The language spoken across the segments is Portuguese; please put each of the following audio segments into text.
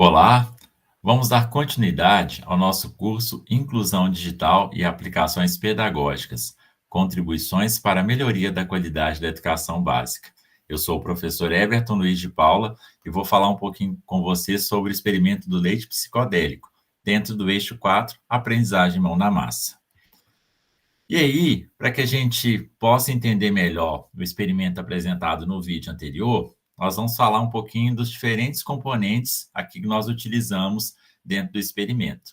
Olá, vamos dar continuidade ao nosso curso Inclusão Digital e Aplicações Pedagógicas, contribuições para a melhoria da qualidade da educação básica. Eu sou o professor Everton Luiz de Paula e vou falar um pouquinho com você sobre o experimento do leite psicodélico, dentro do eixo 4, aprendizagem mão na massa. E aí, para que a gente possa entender melhor o experimento apresentado no vídeo anterior, nós vamos falar um pouquinho dos diferentes componentes aqui que nós utilizamos dentro do experimento.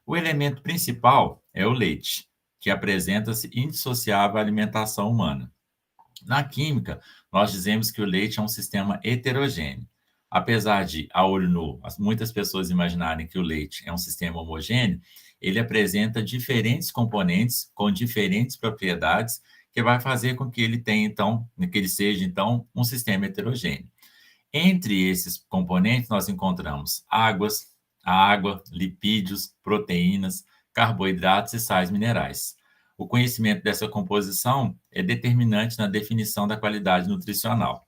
O elemento principal é o leite, que apresenta-se indissociável à alimentação humana. Na química, nós dizemos que o leite é um sistema heterogêneo. Apesar de, a olho nu, muitas pessoas imaginarem que o leite é um sistema homogêneo, ele apresenta diferentes componentes com diferentes propriedades que vai fazer com que ele tenha, então, que ele seja, então, um sistema heterogêneo. Entre esses componentes, nós encontramos água, lipídios, proteínas, carboidratos e sais minerais. O conhecimento dessa composição é determinante na definição da qualidade nutricional.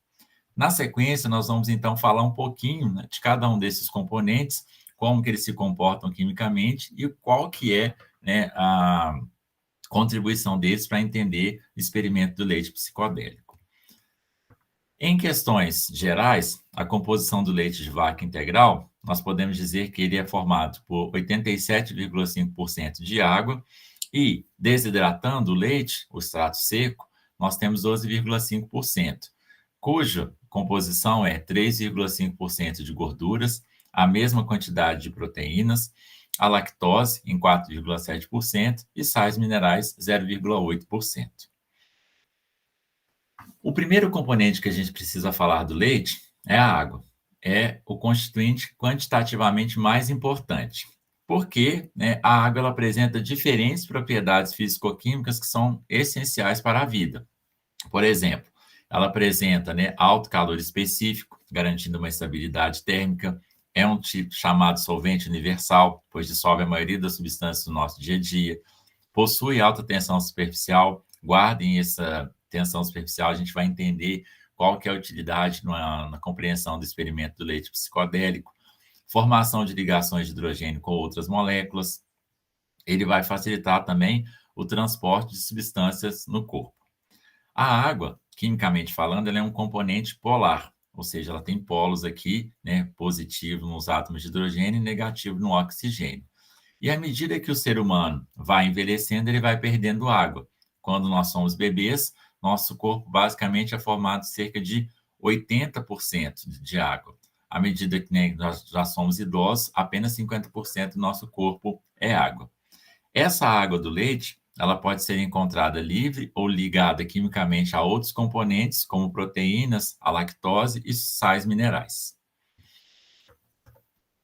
Na sequência, nós vamos então falar um pouquinho, né, de cada um desses componentes, como que eles se comportam quimicamente e qual que é, né, a contribuição deles para entender o experimento do leite psicodélico. Em questões gerais, a composição do leite de vaca integral, nós podemos dizer que ele é formado por 87,5% de água e, desidratando o leite, o extrato seco, nós temos 12,5%, cuja composição é 3,5% de gorduras, a mesma quantidade de proteínas, a lactose em 4,7% e sais minerais 0,8%. O primeiro componente que a gente precisa falar do leite é a água. É o constituinte quantitativamente mais importante, porque, né, a água ela apresenta diferentes propriedades físico-químicas que são essenciais para a vida. Por exemplo, ela apresenta, né, alto calor específico, garantindo uma estabilidade térmica, é um tipo chamado solvente universal, pois dissolve a maioria das substâncias do nosso dia a dia, possui alta tensão superficial, guardem essa tensão superficial, a gente vai entender qual que é a utilidade na compreensão do experimento do leite psicodélico, formação de ligações de hidrogênio com outras moléculas, ele vai facilitar também o transporte de substâncias no corpo. A água, quimicamente falando, ela é um componente polar, ou seja, ela tem polos aqui, né, positivo nos átomos de hidrogênio e negativo no oxigênio. E à medida que o ser humano vai envelhecendo, ele vai perdendo água. Quando nós somos bebês, nosso corpo basicamente é formado de cerca de 80% de água. À medida que, né, nós já somos idosos, apenas 50% do nosso corpo é água. Essa água do leite, ela pode ser encontrada livre ou ligada quimicamente a outros componentes, como proteínas, a lactose e sais minerais.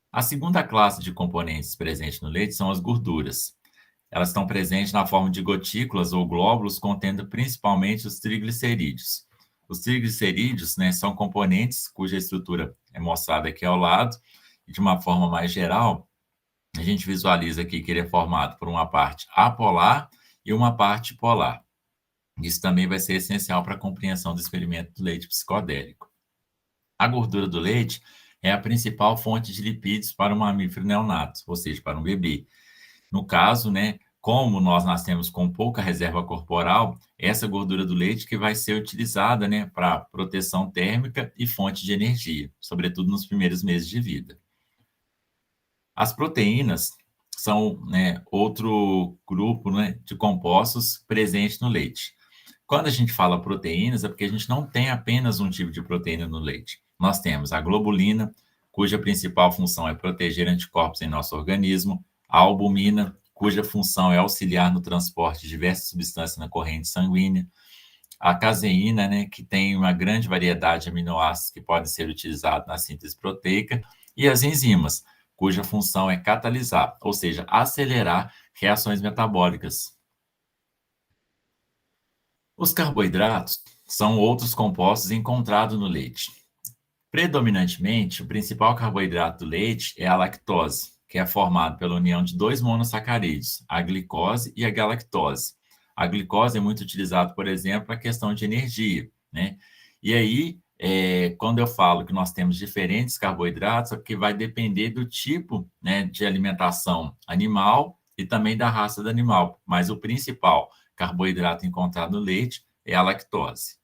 A segunda classe de componentes presentes no leite são as gorduras. Elas estão presentes na forma de gotículas ou glóbulos, contendo principalmente os triglicerídeos. Os triglicerídeos, né, são componentes cuja estrutura é mostrada aqui ao lado, e de uma forma mais geral, a gente visualiza aqui que ele é formado por uma parte apolar e uma parte polar. Isso também vai ser essencial para a compreensão do experimento do leite psicodélico. A gordura do leite é a principal fonte de lipídios para um mamífero neonato, ou seja, para um bebê. No caso, né, como nós nascemos com pouca reserva corporal, essa gordura do leite que vai ser utilizada, né, para proteção térmica e fonte de energia, sobretudo nos primeiros meses de vida. As proteínas são, né, outro grupo, né, de compostos presentes no leite. Quando a gente fala proteínas, é porque a gente não tem apenas um tipo de proteína no leite. Nós temos a globulina, cuja principal função é proteger anticorpos em nosso organismo, a albumina, cuja função é auxiliar no transporte de diversas substâncias na corrente sanguínea, a caseína, né, que tem uma grande variedade de aminoácidos que podem ser utilizados na síntese proteica, e as enzimas, cuja função é catalisar, ou seja, acelerar reações metabólicas. Os carboidratos são outros compostos encontrados no leite. Predominantemente, o principal carboidrato do leite é a lactose, que é formado pela união de dois monossacarídeos, a glicose e a galactose. A glicose é muito utilizada, por exemplo, para a questão de energia, né? E aí, quando eu falo que nós temos diferentes carboidratos, é que vai depender do tipo, né, de alimentação animal e também da raça do animal, mas o principal carboidrato encontrado no leite é a lactose.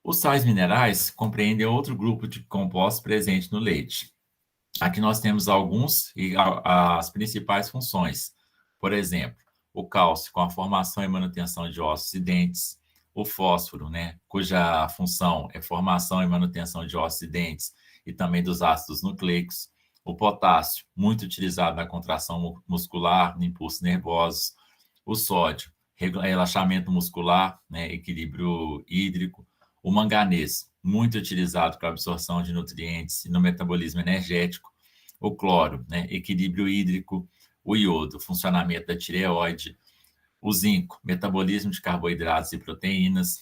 Os sais minerais compreendem outro grupo de compostos presente no leite. Aqui nós temos alguns e as principais funções. Por exemplo, o cálcio com a formação e manutenção de ossos e dentes, o fósforo, né, cuja função é formação e manutenção de ossos e dentes e também dos ácidos nucleicos, o potássio, muito utilizado na contração muscular, no impulso nervosos, o sódio, relaxamento muscular, né, equilíbrio hídrico, o manganês, muito utilizado para absorção de nutrientes e no metabolismo energético, o cloro, né, equilíbrio hídrico, o iodo, funcionamento da tireoide, o zinco, metabolismo de carboidratos e proteínas,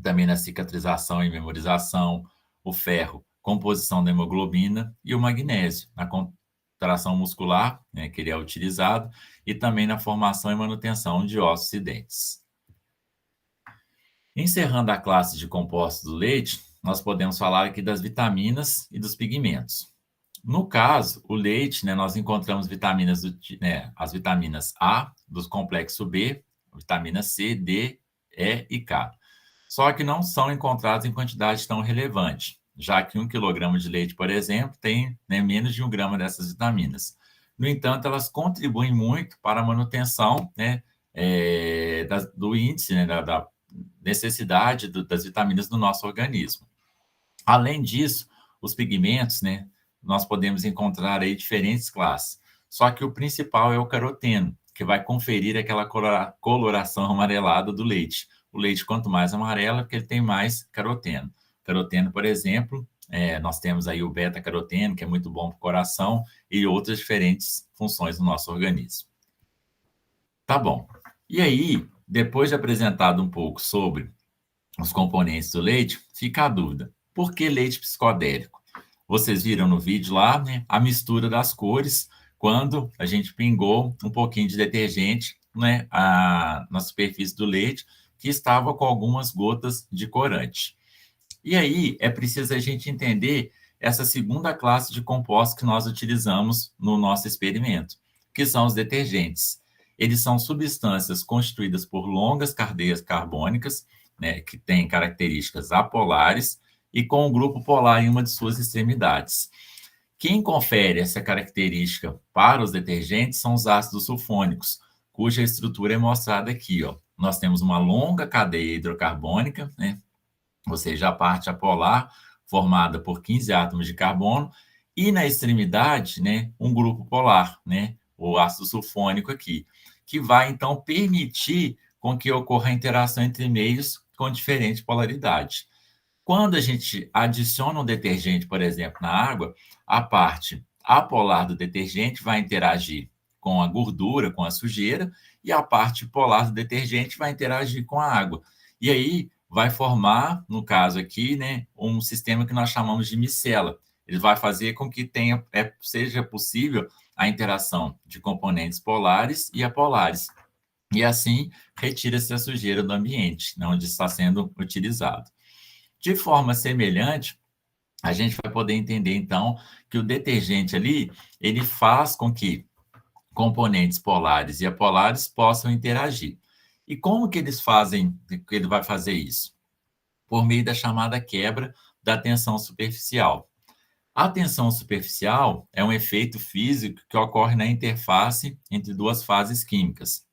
também na cicatrização e memorização, o ferro, composição da hemoglobina e o magnésio, na contração muscular, né, que ele é utilizado, e também na formação e manutenção de ossos e dentes. Encerrando a classe de compostos do leite, nós podemos falar aqui das vitaminas e dos pigmentos. No caso, o leite, né, nós encontramos vitaminas, as vitaminas A, do complexo B, vitamina C, D, E e K. Só que não são encontradas em quantidade tão relevante, já que 1 quilograma de leite, por exemplo, tem, né, menos de 1 grama dessas vitaminas. No entanto, elas contribuem muito para a manutenção, né, do índice, né, da necessidade das vitaminas do nosso organismo. Além disso, os pigmentos, né, nós podemos encontrar aí diferentes classes. Só que o principal é o caroteno, que vai conferir aquela coloração amarelada do leite. O leite, quanto mais amarelo, é porque ele tem mais caroteno. Caroteno, por exemplo, nós temos aí o beta-caroteno, que é muito bom para o coração, e outras diferentes funções no nosso organismo. Tá bom. E aí, depois de apresentado um pouco sobre os componentes do leite, fica a dúvida: por que leite psicodélico? Vocês viram no vídeo lá, né, a mistura das cores quando a gente pingou um pouquinho de detergente, né, na superfície do leite, que estava com algumas gotas de corante. E aí é preciso a gente entender essa segunda classe de compostos que nós utilizamos no nosso experimento, que são os detergentes. Eles são substâncias constituídas por longas cadeias carbônicas, né, que têm características apolares e com o grupo polar em uma de suas extremidades. Quem confere essa característica para os detergentes são os ácidos sulfônicos, cuja estrutura é mostrada aqui, ó. Nós temos uma longa cadeia hidrocarbônica, né, ou seja, a parte apolar, formada por 15 átomos de carbono, e na extremidade, né, um grupo polar, né, o ácido sulfônico aqui, que vai, então, permitir com que ocorra a interação entre meios com diferente polaridade. Quando a gente adiciona um detergente, por exemplo, na água, a parte apolar do detergente vai interagir com a gordura, com a sujeira, e a parte polar do detergente vai interagir com a água. E aí vai formar, no caso aqui, né, um sistema que nós chamamos de micela. Ele vai fazer com que seja possível a interação de componentes polares e apolares. E assim retira-se a sujeira do ambiente, onde está sendo utilizado. De forma semelhante, a gente vai poder entender, então, que o detergente ali, ele faz com que componentes polares e apolares possam interagir. E como que que ele vai fazer isso? Por meio da chamada quebra da tensão superficial. A tensão superficial é um efeito físico que ocorre na interface entre duas fases químicas.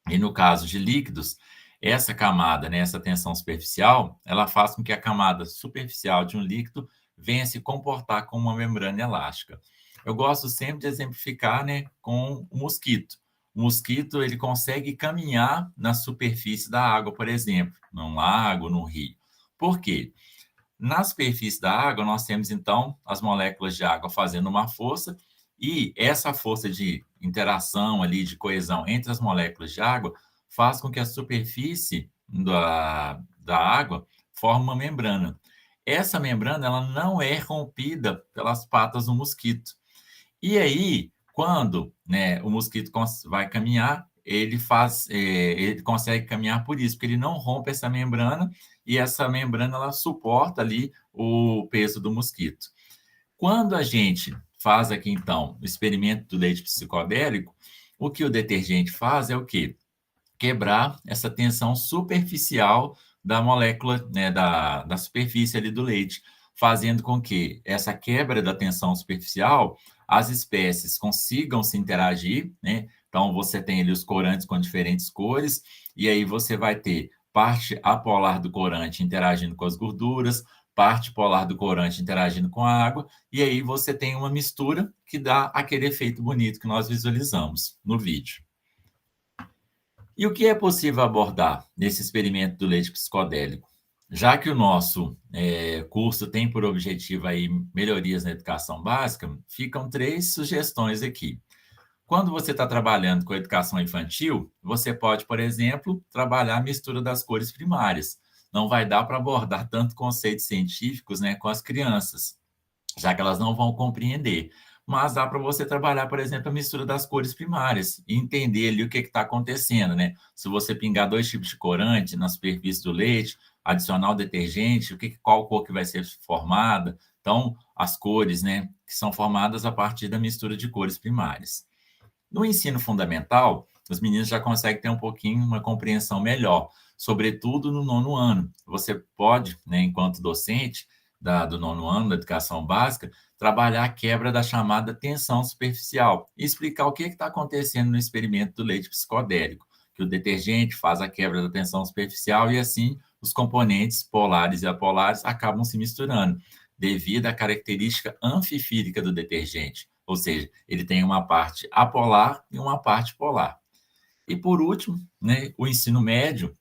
E no caso de líquidos, essa camada, né, essa tensão superficial, ela faz com que a camada superficial de um líquido venha se comportar como uma membrana elástica. Eu gosto sempre de exemplificar, né, com o mosquito. O mosquito, ele consegue caminhar na superfície da água, por exemplo, num lago, num rio. Por quê? Na superfície da água, nós temos, então, as moléculas de água fazendo uma força, e essa força de interação ali, de coesão entre as moléculas de água, faz com que a superfície da água forme uma membrana. Essa membrana, ela não é rompida pelas patas do mosquito. E aí, quando, né, o mosquito vai caminhar, ele consegue caminhar por isso, porque ele não rompe essa membrana e essa membrana ela suporta ali o peso do mosquito. Quando a gente faz aqui, então, o experimento do leite psicodélico, o que o detergente faz é o quê? Quebrar essa tensão superficial da molécula, né, da superfície ali do leite, fazendo com que essa quebra da tensão superficial, as espécies consigam se interagir, né? Então, você tem ali os corantes com diferentes cores, e aí você vai ter parte apolar do corante interagindo com as gorduras, parte polar do corante interagindo com a água, e aí você tem uma mistura que dá aquele efeito bonito que nós visualizamos no vídeo. E o que é possível abordar nesse experimento do leite psicodélico? Já que o nosso curso tem por objetivo aí melhorias na educação básica, ficam 3 sugestões aqui. Quando você está trabalhando com a educação infantil, você pode, por exemplo, trabalhar a mistura das cores primárias. Não vai dar para abordar tanto conceitos científicos, né, com as crianças, já que elas não vão compreender. Mas dá para você trabalhar, por exemplo, a mistura das cores primárias e entender ali o que está acontecendo, né? Se você pingar 2 tipos de corante na superfície do leite, adicionar o detergente, qual cor que vai ser formada. Então, as cores, né, que são formadas a partir da mistura de cores primárias. No ensino fundamental, os meninos já conseguem ter um pouquinho uma compreensão melhor, sobretudo no nono ano. Você pode, né, enquanto docente do nono ano da educação básica, trabalhar a quebra da chamada tensão superficial e explicar o que está acontecendo no experimento do leite psicodélico, que o detergente faz a quebra da tensão superficial e assim os componentes polares e apolares acabam se misturando, devido à característica anfifírica do detergente, ou seja, ele tem uma parte apolar e uma parte polar. E por último, né, o ensino médio,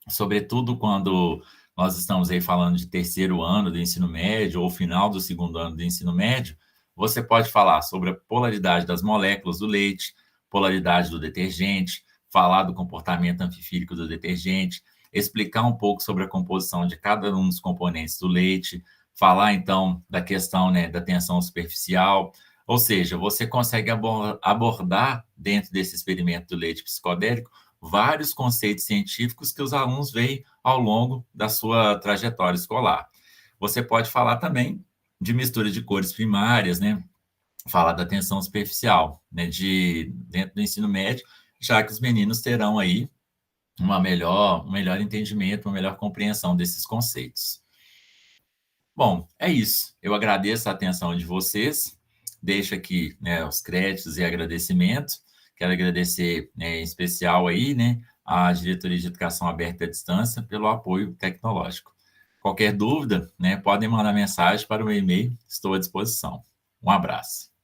sobretudo quando nós estamos aí falando de terceiro ano do ensino médio ou final do segundo ano do ensino médio, você pode falar sobre a polaridade das moléculas do leite, polaridade do detergente, falar do comportamento anfifírico do detergente, explicar um pouco sobre a composição de cada um dos componentes do leite, falar então da questão, né, da tensão superficial, ou seja, você consegue abordar dentro desse experimento do leite psicodélico vários conceitos científicos que os alunos veem ao longo da sua trajetória escolar. Você pode falar também de mistura de cores primárias, né? Falar da tensão superficial, né? Dentro do ensino médio, já que os meninos terão aí um melhor entendimento, uma melhor compreensão desses conceitos. Bom, é isso. Eu agradeço a atenção de vocês. Deixo aqui, né, os créditos e agradecimentos. Quero agradecer, né, em especial aí, né, à Diretoria de Educação Aberta à Distância pelo apoio tecnológico. Qualquer dúvida, né, podem mandar mensagem para o meu e-mail. Estou à disposição. Um abraço.